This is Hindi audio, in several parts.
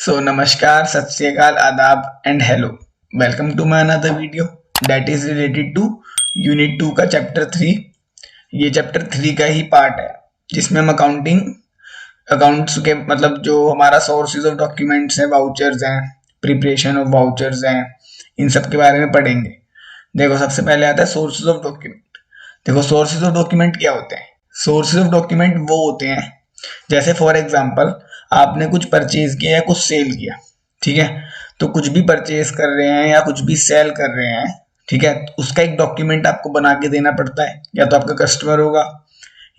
नमस्कार, सत श्री अकाल, आदाब and hello. Welcome to my another video that is related to unit 2 का चैप्टर 3। ये चैप्टर 3 का ही पार्ट है जिसमें हम अकाउंट्स के मतलब जो हमारा सोर्सेज ऑफ डॉक्यूमेंट्स हैं, वाउचर्स हैं, प्रिपरेशन ऑफ वाउचर्स हैं, इन सब के बारे में पढ़ेंगे। देखो, सबसे पहले आता है सोर्सेज ऑफ डॉक्यूमेंट। देखो, सोर्सेज ऑफ डॉक्यूमेंट क्या होते हैं? सोर्सेज ऑफ डॉक्यूमेंट वो होते हैं, जैसे फॉर एग्जांपल आपने कुछ परचेज किया या कुछ सेल किया, ठीक है। तो कुछ भी परचेज कर रहे हैं या कुछ भी सेल कर रहे हैं, ठीक है, उसका एक डॉक्यूमेंट आपको बना के देना पड़ता है। या तो आपका कस्टमर होगा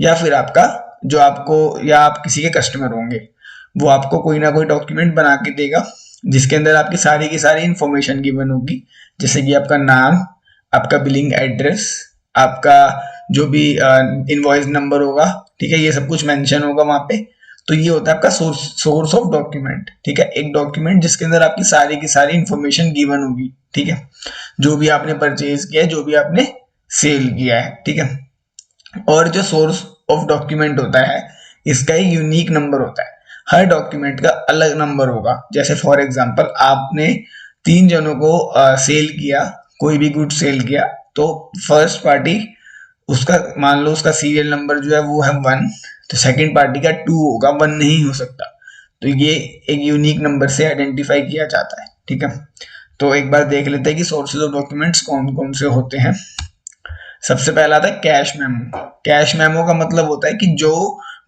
या फिर आपका जो आपको या आप किसी के कस्टमर होंगे, वो आपको कोई ना कोई डॉक्यूमेंट बना के देगा जिसके अंदर आपकी सारी की सारी इंफॉर्मेशन गिवन होगी, जैसे कि आपका नाम, आपका बिलिंग एड्रेस, आपका जो भी इनवॉइस नंबर होगा, ठीक है, ये सब कुछ मेंशन होगा वहां पे। तो ये होता है आपका सोर्स ऑफ डॉक्यूमेंट, ठीक है। एक डॉक्यूमेंट जिसके अंदर आपकी सारी की सारी इंफॉर्मेशन गिवन होगी, ठीक है, जो भी आपने परचेज किया है, जो भी आपने सेल किया है, ठीक है। और जो सोर्स ऑफ डॉक्यूमेंट होता है, इसका एक यूनिक नंबर होता है। हर डॉक्यूमेंट का अलग नंबर होगा। जैसे फॉर एग्जांपल आपने 3 जनों को सेल किया, कोई भी गुड सेल किया, तो फर्स्ट पार्टी उसका मान लो उसका सीरियल नंबर जो है वो है 1, तो सेकंड पार्टी का 2 होगा, 1 नहीं हो सकता। तो ये एक यूनिक नंबर से आइडेंटिफाई किया जाता है, ठीक है। तो एक बार देख लेते हैं कि सोर्सेज ऑफ डॉक्यूमेंट्स कौन कौन से होते हैं। सबसे पहला आता है कैश मेमो। कैश मेमो का मतलब होता है कि जो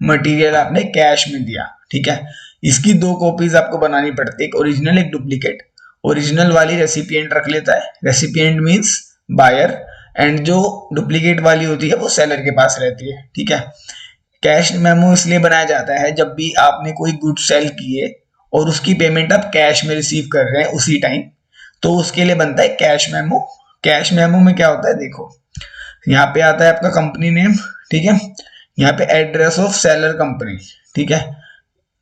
मटेरियल आपने कैश में दिया, ठीक है, इसकी 2 कॉपीज आपको बनानी पड़ती है, एक ओरिजिनल एक डुप्लीकेट। ओरिजिनल वाली रेसिपिएंट रख लेता है, रेसिपिएंट मींस बायर, एंड जो डुप्लीकेट वाली होती है वो सेलर के पास रहती है, ठीक है। कैश मेमो इसलिए बनाया जाता है जब भी आपने कोई गुड सेल किए और उसकी पेमेंट आप कैश में रिसीव कर रहे हैं उसी टाइम, तो उसके लिए बनता है कैश मेमो। कैश मेमो में क्या होता है, देखो यहाँ पे आता है आपका कंपनी नेम, ठीक है, यहाँ पे एड्रेस ऑफ सेलर कंपनी, ठीक है,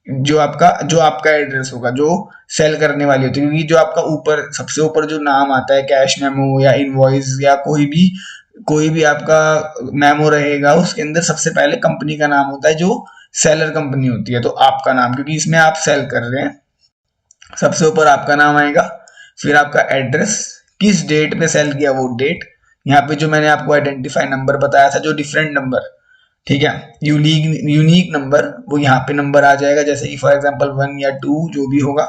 जो आपका एड्रेस होगा जो सेल करने वाली होती है, क्योंकि जो आपका ऊपर सबसे ऊपर जो नाम आता है कैश मेमो या इनवॉइस या कोई भी आपका मेमो रहेगा, उसके अंदर सबसे पहले कंपनी का नाम होता है जो सेलर कंपनी होती है। तो आपका नाम, क्योंकि इसमें आप सेल कर रहे हैं, सबसे ऊपर आपका नाम आएगा, फिर आपका एड्रेस, किस डेट पे सेल किया वो डेट, यहाँ पे जो मैंने आपको आइडेंटिफाई नंबर बताया था जो डिफरेंट नंबर, ठीक है, यूनिक नंबर, वो यहाँ पे नंबर आ जाएगा, जैसे कि फॉर एग्जांपल 1 या 2 जो भी होगा।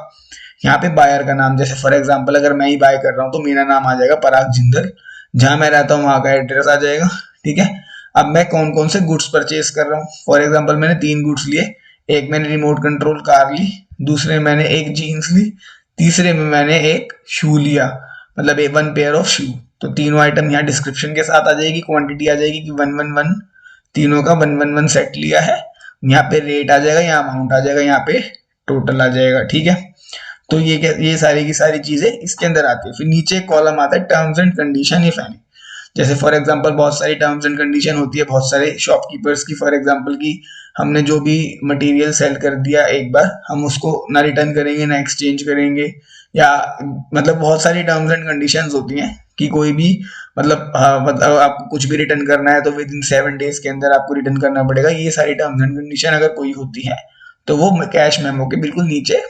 यहाँ पे बायर का नाम, जैसे फॉर एग्जांपल अगर मैं ही बाय कर रहा हूँ तो मेरा नाम आ जाएगा पराग जिंदल, जहां मैं रहता हूँ वहां का एड्रेस आ जाएगा, ठीक है। अब मैं कौन कौन से गुड्स परचेज कर रहा हूँ, फॉर एग्जाम्पल मैंने 3 गुड्स लिए, एक मैंने रिमोट कंट्रोल कार ली, दूसरे में मैंने एक जीन्स ली, तीसरे में मैंने एक शू लिया, मतलब 1 पेयर ऑफ शू। तो तीनों आइटम यहाँ डिस्क्रिप्शन के साथ आ जाएगी, क्वांटिटी आ जाएगी कि 111, तीनों का 111 सेट लिया है, यहाँ पे रेट आ जाएगा, यहाँ अमाउंट आ जाएगा, यहाँ पे टोटल आ जाएगा, ठीक है। तो ये सारी की सारी चीजें इसके अंदर आती है। फिर नीचे कॉलम आता है terms and condition if any. जैसे फॉर एग्जांपल बहुत सारी टर्म्स एंड कंडीशन होती है बहुत सारे शॉपकीपर्स की, फॉर एग्जांपल की हमने जो भी मटेरियल सेल कर दिया एक बार, हम उसको ना रिटर्न करेंगे ना एक्सचेंज करेंगे, या मतलब बहुत सारी टर्म्स एंड कंडीशंस होती हैं कि कोई भी मतलब मतलब आपको कुछ भी रिटर्न करना है तो विद इन 7 डेज के अंदर आपको रिटर्न करना पड़ेगा। ये सारी टर्म्स एंड कंडीशन अगर कोई होती है तो वो कैश मेमो के बिल्कुल नीचे,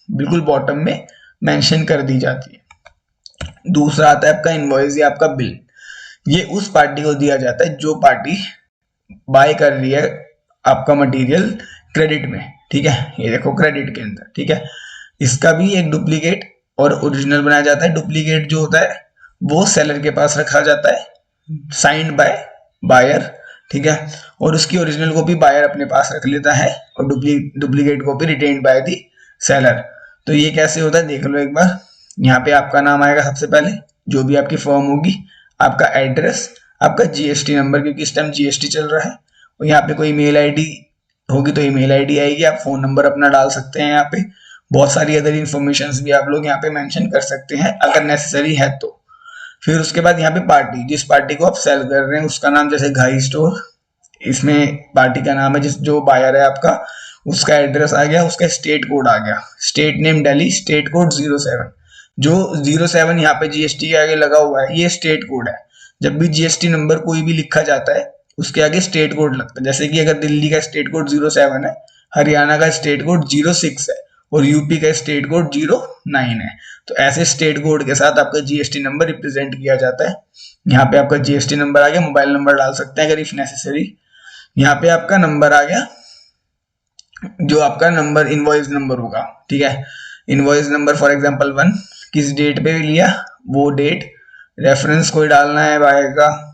बिल्कुल बॉटम में मेंशन कर दी जाती है। दूसरा आता है आपका इनवॉइस या आपका बिल। ये उस पार्टी को दिया जाता है जो पार्टी बाय कर रही है आपका मटेरियल क्रेडिट में, ठीक है, ये देखो क्रेडिट के अंदर, ठीक है। इसका भी एक डुप्लीकेट और ओरिजिनल बनाया जाता है। डुप्लीकेट जो होता है वो सेलर के पास रखा जाता है, साइंड बाय बायर, ठीक है, और उसकी ओरिजिनल कॉपी बायर अपने पास रख लेता है और duplicate copy retained by the seller. तो ये कैसे होता है देख लो एक बार। यहाँ पे आपका नाम आएगा सबसे पहले, जो भी आपकी फर्म होगी, आपका एड्रेस, आपका जीएसटी नंबर, क्योंकि इस टाइम जीएसटी चल रहा है, और यहाँ पे कोई ईमेल आईडी होगी तो ईमेल आईडी आएगी, आप फोन नंबर अपना डाल सकते हैं, यहाँ पे बहुत सारी अदर इन्फॉर्मेशन भी आप लोग यहाँ पे मेंशन कर सकते हैं अगर नेसेसरी है तो। फिर उसके बाद यहाँ पे पार्टी, जिस पार्टी को आप सेल कर रहे हैं उसका नाम, जैसे घाई स्टोर, इसमें पार्टी का नाम है, जिस जो बायर है आपका उसका एड्रेस आ गया, उसका स्टेट कोड आ गया, state name Delhi, state code 07। जो 07 यहाँ पे जीएसटी के आगे लगा हुआ है ये स्टेट कोड है। जब भी जीएसटी नंबर कोई भी लिखा जाता है उसके आगे स्टेट कोड लगता है। जैसे कि अगर दिल्ली का स्टेट कोड 07 है, हरियाणा का स्टेट कोड 06 है और यूपी का स्टेट कोड 09 है। तो ऐसे स्टेट कोड के साथ आपका जीएसटी नंबर रिप्रेजेंट किया जाता है। यहाँ पे आपका जीएसटी नंबर आ गया, मोबाइल नंबर डाल सकते हैं अगर इफ नेसेसरी। यहाँ पे आपका नंबर आ गया, जो आपका नंबर इनवॉइस नंबर होगा, ठीक है। इनवॉइस नंबर फॉर एग्जांपल 1 किस डेट पे लिया वो डेट, रेफरेंस कोई डालना है बायर का,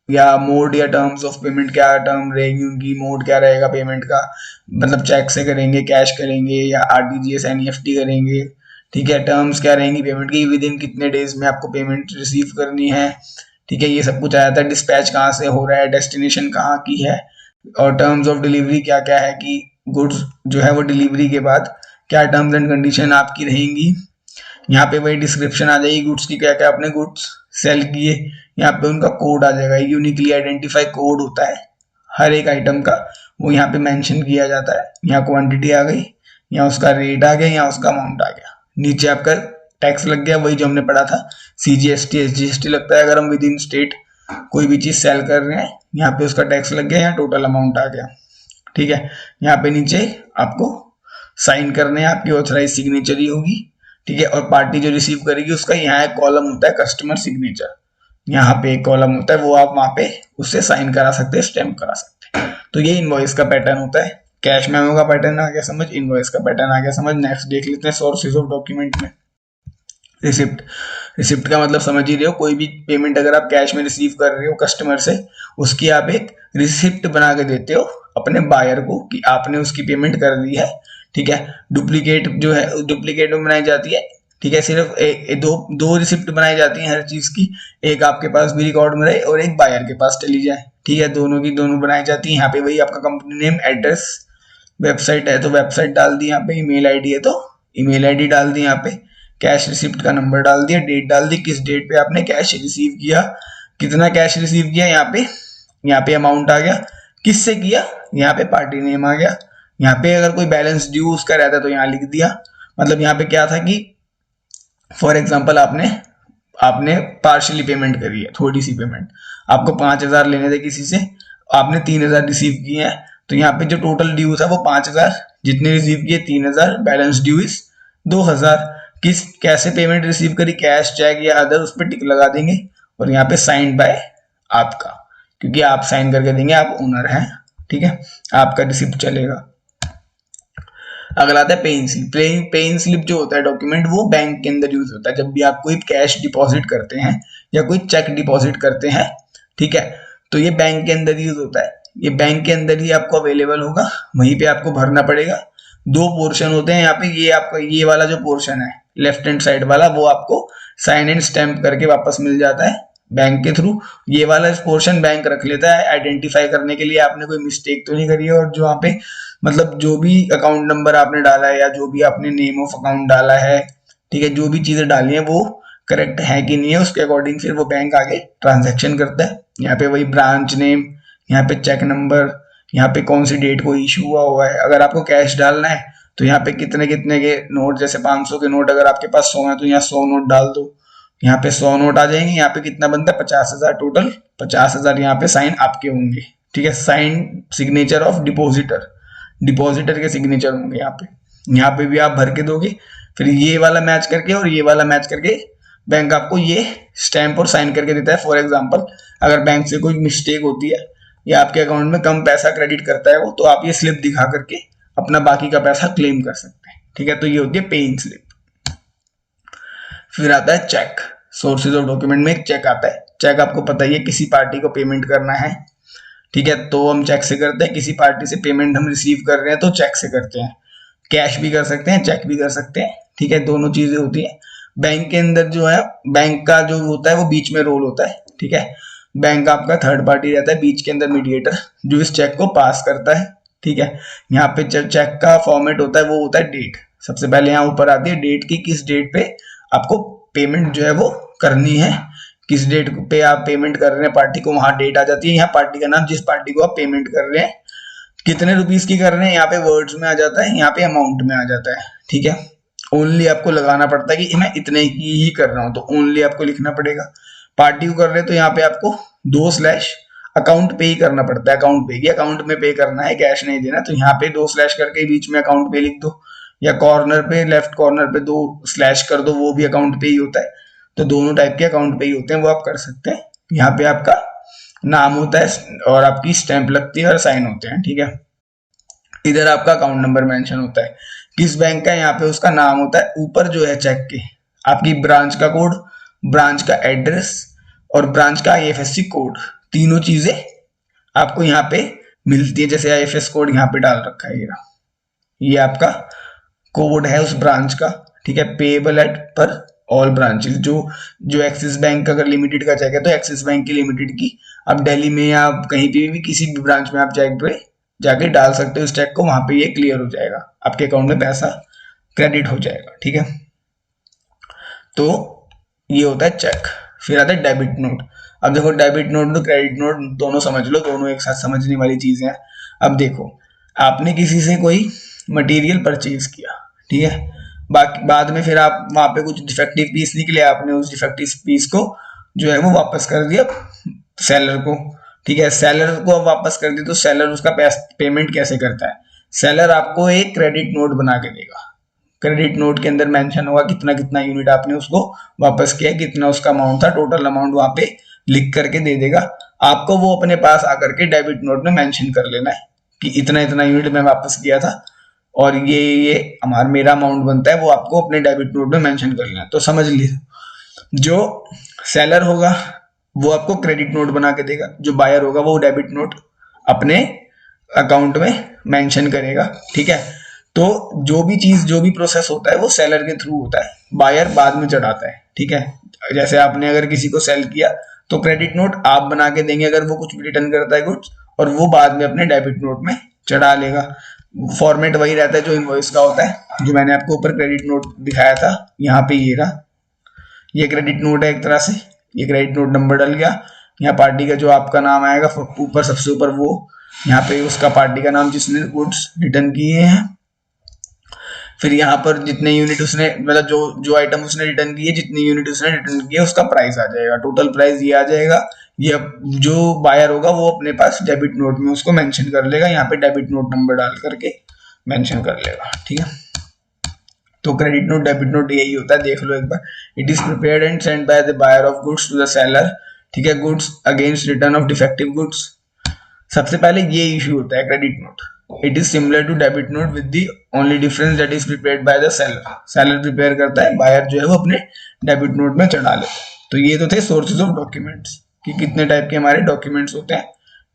या मोड या टर्म्स ऑफ पेमेंट क्या टर्म रहेगी, मोड क्या रहेगा पेमेंट का, मतलब चेक से करेंगे, कैश करेंगे या आरटीजीएस एनईएफटी करेंगे, ठीक है। टर्म्स क्या रहेंगी पेमेंट की, विद इन कितने डेज में आपको पेमेंट रिसीव करनी है, ठीक है। ये सब कुछ आ जाता है। डिस्पैच कहाँ से हो रहा है, डेस्टिनेशन कहाँ की है, और टर्म्स ऑफ डिलीवरी क्या क्या है कि गुड्स जो है वो डिलीवरी के बाद क्या टर्म्स एंड कंडीशन आपकी रहेंगी। यहाँ पे वही डिस्क्रिप्शन आ जाएगी गुड्स की, क्या क्या आपने गुड्स सेल किए। यहाँ पे उनका कोड आ जाएगा, यूनिकली आइडेंटिफाई कोड होता है हर एक आइटम का, वो यहाँ पे मेंशन किया जाता है। यहाँ क्वांटिटी आ गई, यहाँ उसका रेट आ गया, यहाँ उसका अमाउंट आ गया। नीचे आपका टैक्स लग गया, वही जो हमने पढ़ा था सीजीएसटी एसजीएसटी लगता है अगर हम विद इन स्टेट कोई भी चीज सेल कर रहे हैं। यहाँ पे उसका टैक्स लग गया, यहाँ टोटल अमाउंट आ गया, ठीक है। यहाँ पे नीचे आपको साइन करने हैं, आपकी ऑथराइज सिग्नेचर ही होगी, ठीक है। और पार्टी जो रिसीव करेगी उसका यहाँ एक कॉलम होता है कस्टमर सिग्नेचर, यहाँ पे एक कॉलम होता है, वो आप वहां पे उससे साइन करा सकते हैं, स्टैम्प करा सकते हैं। तो ये इनवॉइस का पैटर्न होता है। कैश मेमो का पैटर्न आ गया समझ, इनवॉइस का पैटर्न आ गया समझ। नेक्स्ट देख लेते हैं सोर्सेज ऑफ डॉक्यूमेंट में। रिसिप्ट, रिसिप्ट का मतलब समझ ही रहे हो, कोई भी पेमेंट अगर आप कैश में रिसीव कर रहे हो कस्टमर से, उसकी आप एक रिसिप्ट बना के देते हो अपने बायर को कि आपने उसकी पेमेंट कर दी है, ठीक है। डुप्लीकेट जो है डुप्लीकेट में बनाई जाती है, ठीक है। सिर्फ दो रिसिप्ट बनाई जाती हैं हर चीज की, एक आपके पास भी रिकॉर्ड में रहे और एक बायर के पास चली जाए, ठीक है। दोनों की दोनों बनाई जाती है। यहाँ पे वही आपका कंपनी नेम, एड्रेस, वेबसाइट है तो वेबसाइट डाल दी, यहाँ पे ईमेल आईडी है तो ईमेल आईडी डाल दी, यहाँ पे कैश रिसिप्ट का नंबर डाल दिया, डेट डाल दी, किस डेट पे आपने कैश रिसीव किया, कितना कैश रिसीव किया, यहाँ पे अमाउंट आ गया, किससे किया, यहाँ पे पार्टी नेम आ गया। यहाँ पे अगर कोई बैलेंस ड्यू उसका रहता है तो यहाँ लिख दिया। मतलब यहाँ पे क्या था कि फॉर एग्जाम्पल आपने पार्शियली पेमेंट करी है, थोड़ी सी पेमेंट, आपको 5,000 लेने थे किसी से, आपने 3,000 रिसीव किए हैं, तो यहाँ पे जो टोटल ड्यू था वो 5,000, जितने रिसीव किए 3,000, बैलेंस ड्यू इज 2,000। किस कैसे पेमेंट रिसीव करी, कैश, चेक या अदर, उस पर टिक लगा देंगे और यहाँ पे साइन बाय आपका, क्योंकि आप साइन करके देंगे, आप ओनर हैं, ठीक है, आपका रिसिप्ट चलेगा। अगला आता है पेइंग स्लिप। पेइंग स्लिप जो होता है डॉक्यूमेंट, वो बैंक के अंदर यूज होता है जब भी आप कोई कैश डिपॉजिट करते हैं या कोई चेक डिपॉजिट करते हैं, ठीक है। तो ये बैंक के अंदर यूज होता है, ये बैंक के अंदर ही आपको अवेलेबल होगा, वहीं पे आपको भरना पड़ेगा। दो पोर्शन होते हैं यहाँ पे, ये आपका ये वाला जो पोर्शन है लेफ्ट हैंड साइड वाला, वो आपको साइन एंड स्टैम्प करके वापस मिल जाता है बैंक के थ्रू। ये वाला पोर्शन बैंक रख लेता है आइडेंटिफाई करने के लिए आपने कोई मिस्टेक तो नहीं करी है, और जो वहाँ पे मतलब जो भी अकाउंट नंबर आपने डाला है या जो भी आपने नेम ऑफ अकाउंट डाला है, ठीक है, जो भी चीजें डाली है वो करेक्ट है कि नहीं है, उसके अकॉर्डिंग फिर वो बैंक आगे ट्रांजैक्शन करता है। यहाँ पे वही ब्रांच नेम, यहाँ पे चेक नंबर, यहाँ पे कौन सी डेट को इशू हुआ है। अगर आपको कैश डालना है तो यहाँ पे कितने कितने के नोट, जैसे 500 के नोट अगर आपके पास 100 है तो यहाँ 100 नोट डाल दो, यहाँ पे 100 नोट आ जाएंगे। यहाँ पे कितना बनता है 50,000, टोटल 50,000 यहाँ पे साइन आपके होंगे, ठीक है। Sign signature of depositor, depositor के सिग्नेचर होंगे यहाँ पे भी आप भर के दोगे, फिर ये वाला मैच करके और ये वाला मैच करके बैंक आपको ये स्टैंप और साइन करके देता है। फॉर एग्जांपल अगर बैंक से कोई मिस्टेक होती है या आपके अकाउंट में कम पैसा क्रेडिट करता है वो, तो आप ये स्लिप दिखा करके अपना बाकी का पैसा क्लेम कर सकते हैं, ठीक है। तो ये होती है पेइंग स्लिप। फिर आता है चेक। सोर्सेज ऑफ डॉक्यूमेंट में एक चेक आता है। चेक आपको पता ही है, किसी पार्टी को पेमेंट करना है, ठीक है, तो हम चेक से करते हैं। किसी पार्टी से पेमेंट हम रिसीव कर रहे हैं तो चेक से करते हैं। कैश भी कर सकते हैं, चेक भी कर सकते हैं, ठीक है, दोनों चीजें होती हैं। बैंक के अंदर जो है, बैंक का जो होता है वो बीच में रोल होता है, ठीक है। बैंक आपका थर्ड पार्टी रहता है बीच के अंदर, मीडिएटर, जो इस चेक को पास करता है, ठीक है। यहाँ पे चेक का फॉर्मेट होता है वो होता है डेट। सबसे पहले यहाँ ऊपर आती है डेट की, किस डेट पे आपको पेमेंट जो है वो करनी है, किस डेट पे आप पेमेंट कर रहे हैं पार्टी को, वहां डेट आ जाती है। यहाँ पार्टी का नाम, जिस पार्टी को आप पेमेंट कर रहे हैं, कितने रुपीस की कर रहे हैं, यहाँ पे वर्ड्स में आ जाता है, यहाँ पे अमाउंट में आ जाता है, ठीक है। ओनली आपको लगाना पड़ता है कि मैं इतने की ही कर रहा हूँ, तो ओनली आपको लिखना पड़ेगा। पार्टी को कर रहे हैं तो यहाँ पे आपको 2/ अकाउंट पे ही करना पड़ता है, अकाउंट पे, अकाउंट में पे करना है, कैश नहीं देना, तो यहाँ पे 2/ करके बीच में अकाउंट पे लिख दो। या कॉर्नर पे, लेफ्ट कॉर्नर पे 2 स्लैश कर दो, वो भी अकाउंट पे ही होता है। तो दोनों टाइप के अकाउंट पे ही होते हैं, वो आप कर सकते हैं। यहाँ पे आपका नाम होता है और आपकी स्टैंप लगती है और साइन होते हैं, ठीक है। इधर आपका अकाउंट नंबर मेंशन होता है, किस बैंक का, यहाँ पे उसका नाम होता है। ऊपर जो है चेक के आपकी ब्रांच का कोड, ब्रांच का एड्रेस और ब्रांच का आईएफएससी कोड, तीनों चीजें आपको यहाँ पे मिलती है। जैसे आईएफएस कोड यहाँ पे डाल रखा है, ये आपका कोड है उस ब्रांच का, ठीक है। पेएबल एट पर ऑल ब्रांचेस, जो एक्सिस बैंक अगर लिमिटेड का चेक है तो एक्सिस बैंक की लिमिटेड की आप दिल्ली में या आप कहीं पे भी किसी भी ब्रांच में आप चेक पे जाके डाल सकते हो इस चेक को, वहां पे ये क्लियर हो जाएगा, आपके अकाउंट में पैसा क्रेडिट हो जाएगा, ठीक है। तो ये होता है चेक। फिर आता है डेबिट नोट। अब देखो डेबिट नोट तो क्रेडिट नोट दोनों समझ लो, दोनों एक साथ समझने वाली चीजें हैं। अब देखो आपने किसी से कोई मटेरियल परचेज किया, ठीक है, बाकी बाद में फिर आप वहां पे कुछ डिफेक्टिव पीस निकले, आपने उस डिफेक्टिव पीस को जो है वो वापस कर दिया सेलर को, ठीक है। सेलर को अब वापस कर दिया तो सेलर उसका पेमेंट कैसे करता है, सेलर आपको एक क्रेडिट नोट बना के देगा। क्रेडिट नोट के अंदर मेंशन होगा कितना कितना यूनिट आपने उसको वापस किया, कितना उसका अमाउंट था, टोटल अमाउंट वहां पे लिख करके दे देगा आपको। वो अपने पास आकर के डेबिट नोट में मेंशन कर लेना है कि इतना इतना यूनिट मैं वापस किया था और ये हमारा मेरा अमाउंट बनता है, वो आपको अपने डेबिट नोट में मेंशन कर लेना है। तो समझ लीजिए जो सेलर होगा वो आपको क्रेडिट नोट बना के देगा, जो बायर होगा वो डेबिट नोट अपने अकाउंट में मेंशन करेगा, ठीक है। तो जो भी चीज, जो भी प्रोसेस होता है वो सेलर के थ्रू होता है, बायर बाद में चढ़ाता है, ठीक है। जैसे आपने अगर किसी को सेल किया तो क्रेडिट नोट आप बना के देंगे अगर वो कुछ भी रिटर्न करता है गुड्स, और वो बाद में अपने डेबिट नोट में चढ़ा लेगा। फॉर्मेट वही रहता है जो इनवॉइस का होता है, जो मैंने आपको ऊपर क्रेडिट नोट दिखाया था, यहाँ पे ये रहा, ये क्रेडिट नोट है एक तरह से। ये क्रेडिट नोट नंबर डल गया, यहाँ पार्टी का जो आपका नाम आएगा ऊपर सबसे ऊपर, वो यहाँ पे उसका पार्टी का नाम जिसने गुड्स रिटर्न किए हैं। फिर यहाँ पर जितने यूनिट उसने, मतलब जो जो आइटम उसने रिटर्न किए, जितनी यूनिट उसने रिटर्न किए, उसका प्राइस आ जाएगा, टोटल प्राइस ये आ जाएगा। ये जो बायर होगा वो अपने पास डेबिट नोट में उसको मेंशन कर लेगा, यहाँ पे डेबिट नोट नंबर डाल करके मेंशन कर लेगा, ठीक है। तो क्रेडिट नोट डेबिट नोट यही होता है, देख लो एक बार। It is prepared and sent by the buyer of goods to the seller, ठीक है, goods against return of defective goods. सबसे पहले ये इश्यू होता है credit note. It is similar to debit note with the only difference that is prepared by the seller. Seller prepare करता है, बायर जो है वो अपने डेबिट नोट में चढ़ा लेता है। तो ये तो थे सोर्सेज ऑफ डॉक्यूमेंट्स कि कितने टाइप के हमारे डॉक्यूमेंट्स होते हैं,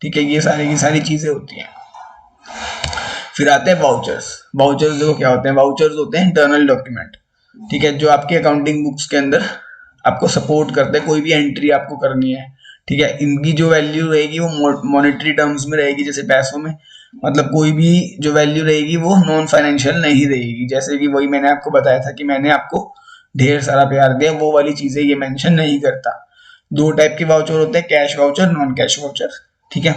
ठीक है, ये सारी की सारी चीजें होती हैं। फिर आते हैं वाउचर्स। वाउचर्स देखो क्या होते हैं, वाउचर्स होते हैं इंटरनल डॉक्यूमेंट, ठीक है, जो आपकी अकाउंटिंग बुक्स के अंदर आपको सपोर्ट करते हैं, कोई भी एंट्री आपको करनी है, ठीक है। इनकी जो वैल्यू रहेगी वो मॉनेटरी टर्म्स में रहेगी, जैसे पैसों में, मतलब कोई भी जो वैल्यू रहेगी वो नॉन फाइनेंशियल नहीं रहेगी। जैसे कि वही मैंने आपको बताया था कि मैंने आपको ढेर सारा प्यार दिया, वो वाली चीजें ये मेंशन नहीं करता। दो टाइप के वाउचर होते हैं, cash voucher, non cash voucher, ठीक है।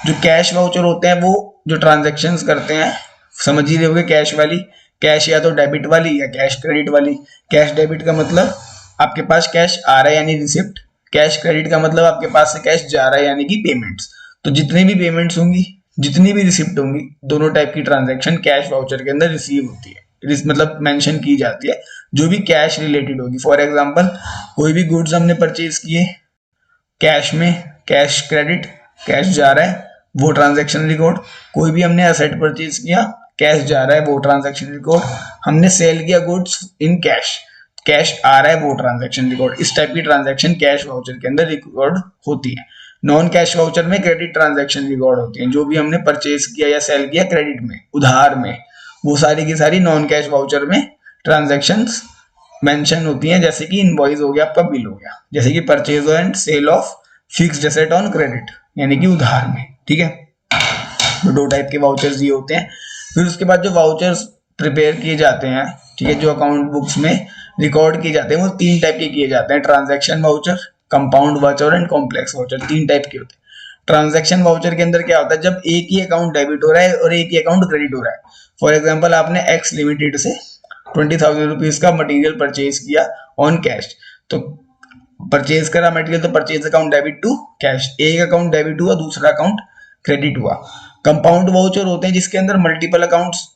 जो कैश वाउचर होते हैं वो जो ट्रांजेक्शन्स करते हैं, समझ ही रहे होगे, कैश वाली, कैश या तो डेबिट वाली या कैश क्रेडिट वाली। कैश डेबिट का मतलब आपके पास कैश आ रहा है यानी रिसिप्ट, कैश क्रेडिट का मतलब आपके पास से कैश जा रहा है यानी कि पेमेंट्स। तो जितनी भी पेमेंट्स होंगी, जितनी भी रिसिप्ट होंगी, दोनों टाइप की ट्रांजैक्शन कैश वाउचर के अंदर रिसीव होती है, मतलब मेंशन की जाती है, जो भी कैश रिलेटेड होगी। फॉर एग्जांपल कोई भी गुड्स हमने परचेज किए कैश में, कैश क्रेडिट, कैश जा रहा है वो ट्रांजैक्शन रिकॉर्ड। कोई भी हमने एसेट परचेज किया, कैश जा रहा है वो ट्रांजैक्शन रिकॉर्ड। हमने सेल किया गुड्स इन कैश, कैश आ रहा है वो ट्रांजैक्शन रिकॉर्ड। इस टाइप की ट्रांजैक्शन कैश वाउचर के अंदर रिकॉर्ड होती है। नॉन कैश वाउचर में क्रेडिट ट्रांजैक्शन रिकॉर्ड होती है, जो भी हमने परचेज किया या सेल किया क्रेडिट में, उधार में, वो सारी की सारी नॉन कैश वाउचर में ट्रांजैक्शंस मेंशन होती हैं। जैसे कि इनवॉइस हो गया, आपका बिल हो गया, जैसे कि purchase and sale of fixed asset on credit, यानी कि उधार में, ठीक है। तो दो टाइप के वाउचर्स ये होते हैं। फिर उसके बाद जो वाउचर्स प्रिपेयर किए जाते हैं, ठीक है, जो अकाउंट बुक्स में रिकॉर्ड किए जाते हैं, वो तीन टाइप के किए जाते हैं, transaction voucher, compound voucher and complex voucher, तीन टाइप के होते हैं। ट्रांजैक्शन वाउचर के अंदर क्या होता है, जब एक ही अकाउंट डेबिट हो रहा है और एक ही अकाउंट क्रेडिट हो रहा है। फॉर एग्जाम्पल आपने एक्स लिमिटेड से 20,000 रुपीज का मटेरियल परचेज किया ऑन कैश, तो परचेज करा मटेरियल, तो purchase account debit to cash, एक अकाउंट डेबिट हुआ, दूसरा अकाउंट क्रेडिट हुआ। कंपाउंड वाउचर होते हैं जिसके अंदर मल्टीपल अकाउंट्स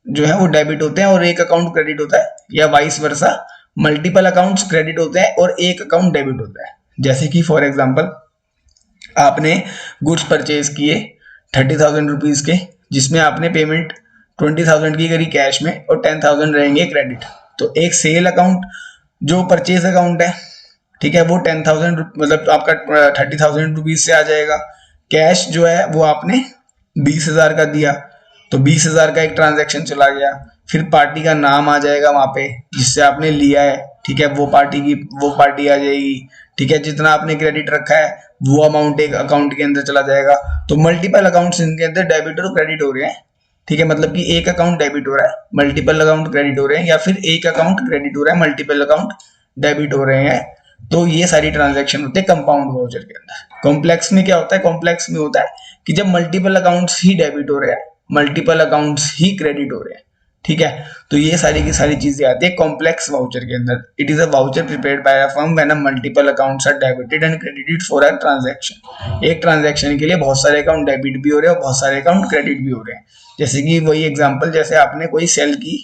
जो है वो डेबिट होते हैं और एक अकाउंट क्रेडिट होता है, या vice versa multiple accounts credit होते हैं और एक अकाउंट डेबिट होता है। जैसे कि फॉर एग्जांपल आपने गुड्स परचेज किए 30,000 रुपीज के, जिसमें आपने पेमेंट 20,000 की करी कैश में और 10,000 रहेंगे क्रेडिट। तो एक सेल अकाउंट जो परचेज अकाउंट है, ठीक है, वो 10,000 मतलब आपका 30,000 रुपीज से आ जाएगा। कैश जो है वो आपने 20,000 का दिया, तो 20,000 का एक ट्रांजैक्शन चला गया। फिर पार्टी का नाम आ जाएगा वहां पे जिससे आपने लिया है, ठीक है, वो पार्टी आ जाएगी, ठीक है। जितना आपने क्रेडिट रखा है वो अमाउंट एक अकाउंट के अंदर चला जाएगा। तो मल्टीपल अकाउंट्स इनके अंदर डेबिट और क्रेडिट हो रहे हैं, ठीक है, मतलब कि एक अकाउंट डेबिट हो रहा है, मल्टीपल अकाउंट क्रेडिट हो रहे हैं, या फिर एक अकाउंट क्रेडिट हो रहा है, मल्टीपल अकाउंट डेबिट हो रहे हैं। तो ये सारी ट्रांजैक्शन होते हैं कंपाउंड वाउचर के अंदर। कॉम्प्लेक्स में क्या होता है? कॉम्प्लेक्स में होता है कि जब मल्टीपल अकाउंट्स ही डेबिट हो रहे हैं, मल्टीपल अकाउंट्स ही क्रेडिट हो रहे हैं, ठीक है। तो ये सारी की सारी चीजें आती है कॉम्प्लेक्स वाउचर के अंदर। It is a voucher prepared by a firm when a multiple accounts are debited and credited for a transaction. एक ट्रांजैक्शन के लिए बहुत सारे अकाउंट डेबिट भी हो रहे हैं और बहुत सारे अकाउंट क्रेडिट भी हो रहे हैं। जैसे कि वही एग्जांपल, जैसे आपने कोई सेल की,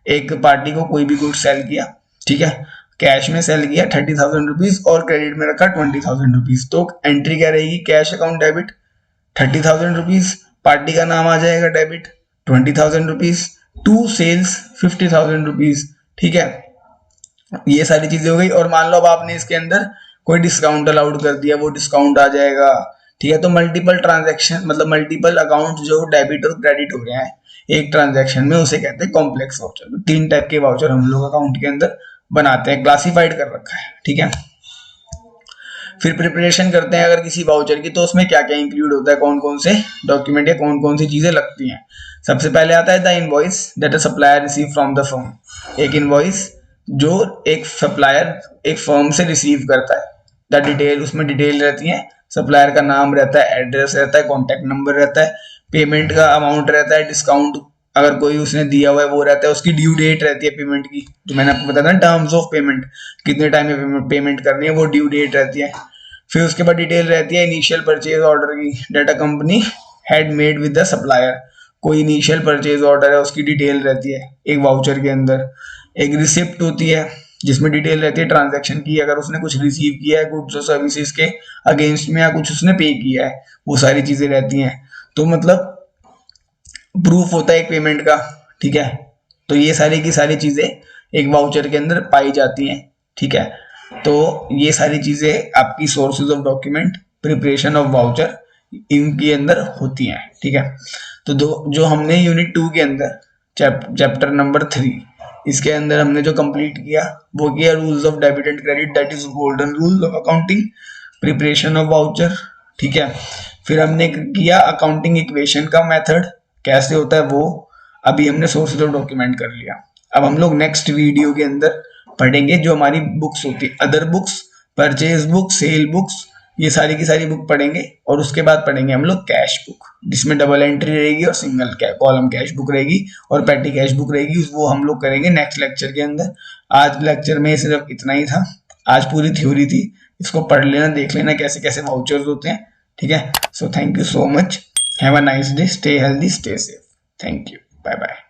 एक पार्टी को कोई भी गुड सेल किया, ठीक है, कैश में सेल किया 30,000 रुपीज और क्रेडिट में रखा 20,000 रुपीज, तो एंट्री क्या रहेगी? Cash account debit 30,000 rupees, party का नाम आ जाएगा debit 20,000 rupees, to sales 50,000 rupees, ठीक है। ये सारी चीजें हो गई। और मान लो अब आपने इसके अंदर कोई डिस्काउंट अलाउड कर दिया, वो डिस्काउंट आ जाएगा, ठीक है। तो मल्टीपल ट्रांजैक्शन मतलब मल्टीपल अकाउंट जो डेबिट और क्रेडिट हो रहे हैं एक ट्रांजैक्शन में, उसे कहते हैं कॉम्प्लेक्स वाउचर। तो 3 टाइप के वाउचर हम लोग अकाउंट के अंदर बनाते हैं, क्लासिफाइड कर रखा है, ठीक है। फिर प्रिपरेशन करते हैं अगर किसी वाउचर की, तो उसमें क्या क्या इंक्लूड होता है, कौन कौन से डॉक्यूमेंट या कौन कौन सी चीजें लगती हैं। सबसे पहले आता है the invoice that a supplier receive from the firm. एक इनवॉइस जो एक सप्लायर एक फर्म से रिसीव करता है। द डिटेल, उसमें डिटेल रहती है, सप्लायर का नाम रहता है, एड्रेस रहता है, कॉन्टैक्ट नंबर रहता है, पेमेंट का अमाउंट रहता है, डिस्काउंट अगर कोई उसने दिया हुआ है वो रहता है, उसकी ड्यू डेट रहती है पेमेंट की, जो मैंने आपको बताया था टर्म्स ऑफ पेमेंट, कितने टाइम में पेमेंट करनी है, वो ड्यू डेट रहती है। फिर उसके बाद डिटेल रहती है इनिशियल परचेज ऑर्डर की, data company had made with the supplier. कोई इनिशियल परचेज ऑर्डर है उसकी डिटेल रहती है एक वाउचर के अंदर। एक रिसिप्ट होती है जिसमें डिटेल रहती है ट्रांजैक्शन की, अगर उसने कुछ रिसीव किया है गुड्स और सर्विसेज के अगेंस्ट में, या कुछ उसने पे किया है, वो सारी चीजें रहती हैं। तो मतलब प्रूफ होता है एक पेमेंट का, ठीक है। तो ये सारी की सारी चीजें एक वाउचर के अंदर पाई जाती हैं, ठीक है। तो ये सारी चीजें आपकी sources of document, preparation of voucher, इनके अंदर होती हैं, ठीक है। तो जो हमने यूनिट 2 के अंदर चैप्टर नंबर 3 इसके अंदर हमने जो कंप्लीट किया वो किया rules of debit and credit, that is golden rule of accounting, preparation of voucher, ठीक है। फिर हमने किया अकाउंटिंग इक्वेशन का मेथड कैसे होता है वो, अभी हमने सोर्सेज ऑफ डॉक्यूमेंट कर लिया। अब हम लोग नेक्स्ट वीडियो के अंदर पढ़ेंगे जो हमारी बुक्स होती है, other books, purchase book, sale books, ये सारी की सारी बुक पढ़ेंगे। और उसके बाद पढ़ेंगे हम लोग कैश बुक, जिसमें डबल एंट्री रहेगी और सिंगल कॉलम कैश बुक रहेगी और पेटी कैश बुक रहेगी। वो हम लोग करेंगे नेक्स्ट लेक्चर के अंदर। आज लेक्चर में सिर्फ इतना ही था, आज पूरी थ्योरी थी, इसको पढ़ लेना, देख लेना कैसे कैसे वाउचर्स होते हैं, ठीक है। So thank you so much, have a nice day, stay healthy, stay safe, thank you, bye bye.